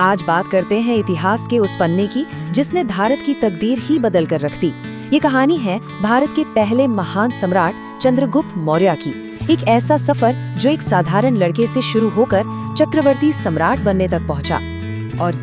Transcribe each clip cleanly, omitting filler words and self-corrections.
आज बात करते हैं इतिहास के उस पन्ने की जिसने भारत की तकदीर ही बदल कर रख दी। ये कहानी है भारत के पहले महान सम्राट चंद्रगुप्त मौर्य की। एक ऐसा सफर जो एक साधारण लड़के से शुरू होकर चक्रवर्ती सम्राट बनने तक पहुंचा। और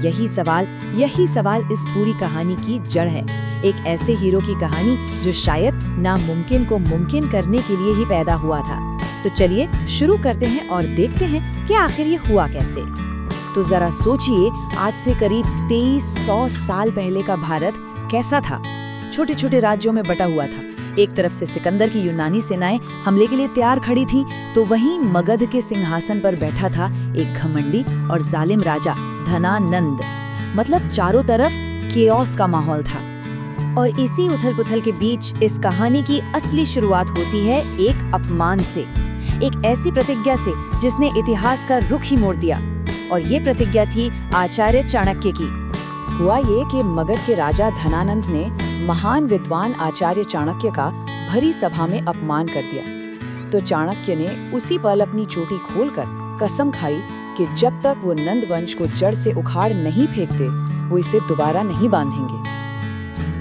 यही सवाल इस पूरी कहानी की जड़ है। एक ऐसे हीरो की कहानी जो शायद नामुमकिन को मुमकिन करने के लिए ही पैदा हुआ था। तो चलिए शुरू करते हैं और देखते हैं कि आखिर ये हुआ कैसे। तो जरा सोचिए, आज से करीब 2300 साल पहले का भारत कैसा था। छोटे छोटे राज्यों में बटा हुआ था। एक तरफ से सिकंदर की यूनानी सेनाएं हमले के लिए तैयार खड़ी थी, तो वहीं मगध के सिंहासन पर बैठा था एक घमंडी और जालिम राजा धनानंद। मतलब चारों तरफ केओस का माहौल था। और इसी उथल-पुथल के बीच इस कहानी की असली शुरुआत होती है एक अपमान से, एक ऐसी प्रतिज्ञा से जिसने इतिहास का रुख ही मोड़ दिया। और ये प्रतिज्ञा थी आचार्य चाणक्य की। हुआ ये कि मगध के राजा धनानंद ने महान विद्वान आचार्य चाणक्य का भरी सभा में अपमान कर दिया। तो चाणक्य ने उसी पल अपनी चोटी खोलकर कसम खाई कि जब तक वो नंद वंश को जड़ से उखाड़ नहीं फेंकते, वो इसे दोबारा नहीं बांधेंगे।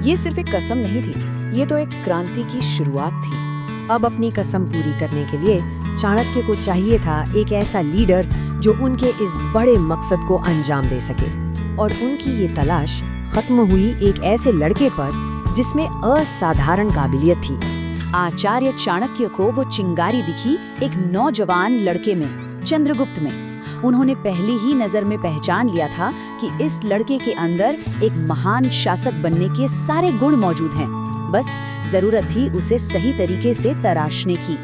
ये सिर्फ एक कसम नहीं थी, ये तो एक क्रांति की शुरुआत थी। अब अपनी कसम पूरी करने के लिए चाणक्य को चाहिए था एक ऐसा लीडर जो उनके इस बड़े मकसद को अंजाम दे सके। और उनकी ये तलाश खत्म हुई एक ऐसे लड़के पर जिसमें असाधारण काबिलियत थी। आचार्य चाणक्य को वो चिंगारी दिखी एक नौजवान लड़के में, चंद्रगुप्त में। उन्होंने पहली ही नजर में पहचान लिया था कि इस लड़के के अंदर एक महान शासक बनने के सारे गुण मौजूद हैं। बस जरूरत थी उसे सही तरीके से तराशने की।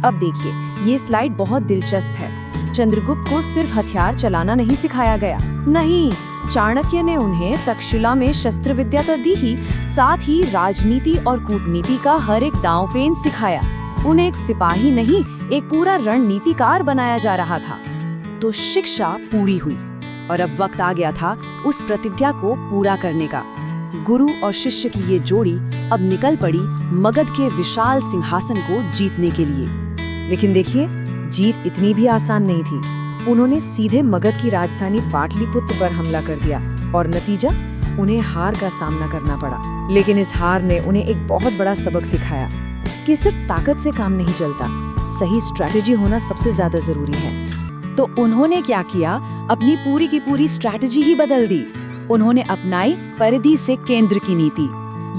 अब देखिए, ये स्लाइड बहुत दिलचस्प है। चंद्रगुप्त को सिर्फ हथियार चलाना नहीं सिखाया गया, नहीं, चाणक्य ने उन्हें तक्षशिला में शस्त्र विद्या तो दी ही, साथ ही राजनीति और कूटनीति का हर एक दांवपेच सिखाया। उन्हें एक सिपाही नहीं, एक पूरा रणनीतिकार बनाया जा रहा था। तो शिक्षा पूरी हुई और अब वक्त आ गया था उस प्रतिज्ञा को पूरा करने का। गुरु और शिष्य की ये जोड़ी अब निकल पड़ी मगध के विशाल सिंहासन को जीतने के लिए। लेकिन देखिए, जीत इतनी भी आसान नहीं थी। उन्होंने सीधे मगध की राजधानी पाटलिपुत्र पर हमला कर दिया और नतीजा, उन्हें हार का सामना करना पड़ा। लेकिन इस हार ने उन्हें एक बहुत बड़ा सबक सिखाया कि सिर्फ ताकत से काम नहीं चलता, सही स्ट्रैटेजी होना सबसे ज्यादा जरूरी है। तो उन्होंने क्या किया, अपनी पूरी की पूरी स्ट्रैटेजी ही बदल दी। उन्होंने अपनाई परिधि से केंद्र की नीति।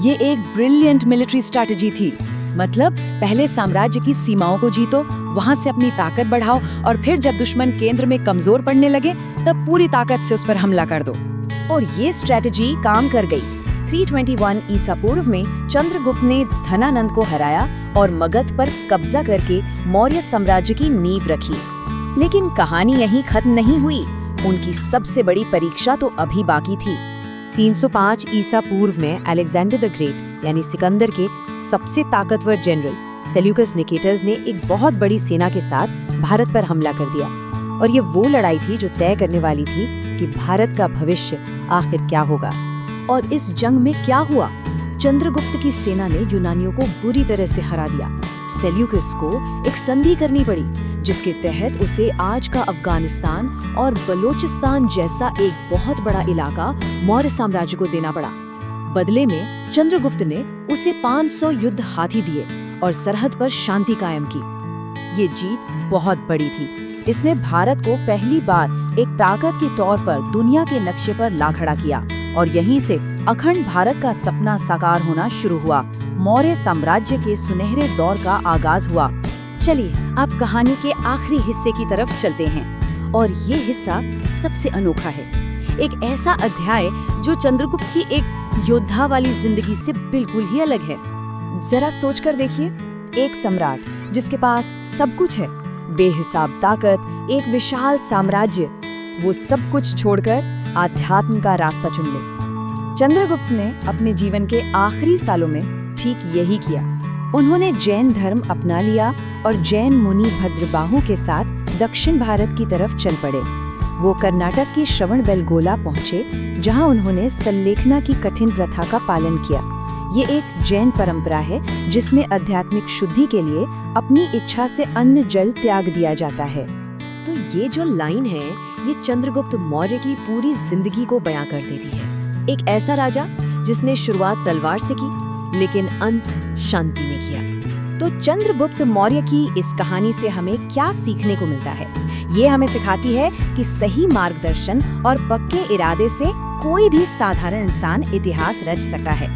ये एक ब्रिलियंट मिलिट्री स्ट्रैटेजी थी। मतलब पहले साम्राज्य की सीमाओं को जीतो, वहां से अपनी ताकत बढ़ाओ और फिर जब दुश्मन केंद्र में कमजोर पड़ने लगे तब पूरी ताकत से उस पर हमला कर दो। और ये स्ट्रैटेजी काम कर गई। 321 ईसा पूर्व में चंद्रगुप्त ने धनानंद को हराया और मगध पर कब्जा करके मौर्य साम्राज्य की नींव रखी। लेकिन कहानी यहीं खत्म नहीं हुई। उनकी सबसे बड़ी परीक्षा तो अभी बाकी थी। 305 ईसा पूर्व में अलेक्जेंडर द ग्रेट यानी सिकंदर के सबसे ताकतवर जनरल सेल्यूकस निकेटर्स ने एक बहुत बड़ी सेना के साथ भारत पर हमला कर दिया। और ये वो लड़ाई थी जो तय करने वाली थी कि भारत का भविष्य आखिर क्या होगा। और इस जंग में क्या हुआ, चंद्रगुप्त की सेना ने यूनानियों को बुरी तरह से हरा दिया। सेल्यूकस को एक संधि करनी पड़ी जिसके तहत उसे आज का अफगानिस्तान और बलोचिस्तान जैसा एक बहुत बड़ा इलाका मौर्य साम्राज्य को देना पड़ा। बदले में चंद्रगुप्त ने उसे 500 युद्ध हाथी दिए और सरहद पर शांति कायम की। ये जीत बहुत बड़ी थी। इसने भारत को पहली बार एक ताकत के तौर पर दुनिया के नक्शे पर ला खड़ा किया और यहीं से अखंड भारत का सपना साकार होना शुरू हुआ। मौर्य साम्राज्य के सुनहरे दौर का आगाज हुआ। चलिए अब कहानी के आखिरी हिस्से की तरफ चलते हैं और ये हिस्सा सबसे अनोखा है। एक ऐसा अध्याय जो चंद्रगुप्त की एक योद्धा वाली जिंदगी से बिल्कुल ही अलग है। जरा सोचकर देखिए, एक सम्राट जिसके पास सब कुछ है, बेहिसाब ताकत, एक विशाल साम्राज्य, वो सब कुछ छोड़कर आध्यात्म का रास्ता चुन ले। चंद्रगुप्त ने अपने जीवन के आखिरी सालों में ठीक यही किया। उन्होंने जैन धर्म अपना लिया और जैन मुनि भद्रबाहु के साथ दक्षिण भारत की तरफ चल पड़े। वो कर्नाटक के श्रवणबेलगोला पहुंचे, जहां उन्होंने संलेखना की कठिन प्रथा का पालन किया। ये एक जैन परंपरा है जिसमें आध्यात्मिक शुद्धि के लिए अपनी इच्छा से अन्न जल त्याग दिया जाता है। तो ये जो लाइन है, ये चंद्रगुप्त मौर्य की पूरी जिंदगी को बयां कर देती है। एक ऐसा राजा जिसने शुरुआत तलवार से की लेकिन अंत शांति में किया। तो चंद्रगुप्त मौर्य की इस कहानी से हमें क्या सीखने को मिलता है? ये हमें सिखाती है कि सही मार्गदर्शन और पक्के इरादे से कोई भी साधारण इंसान इतिहास रच सकता है।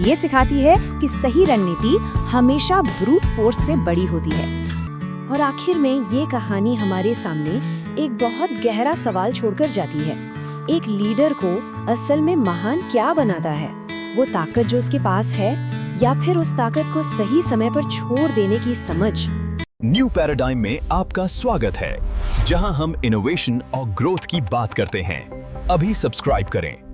ये सिखाती है कि सही रणनीति हमेशा ब्रूट फोर्स से बड़ी होती है। और आखिर में ये कहानी हमारे सामने एक बहुत गहरा सवाल छोड़कर जाती है। एक लीडर को असल में महान क्या बनाता है? वो ताकत जो उसके पास है या फिर उस ताकत को सही समय पर छोड़ देने की समझ? न्यू पैराडाइम में आपका स्वागत है, जहां हम इनोवेशन और ग्रोथ की बात करते हैं। अभी सब्सक्राइब करें।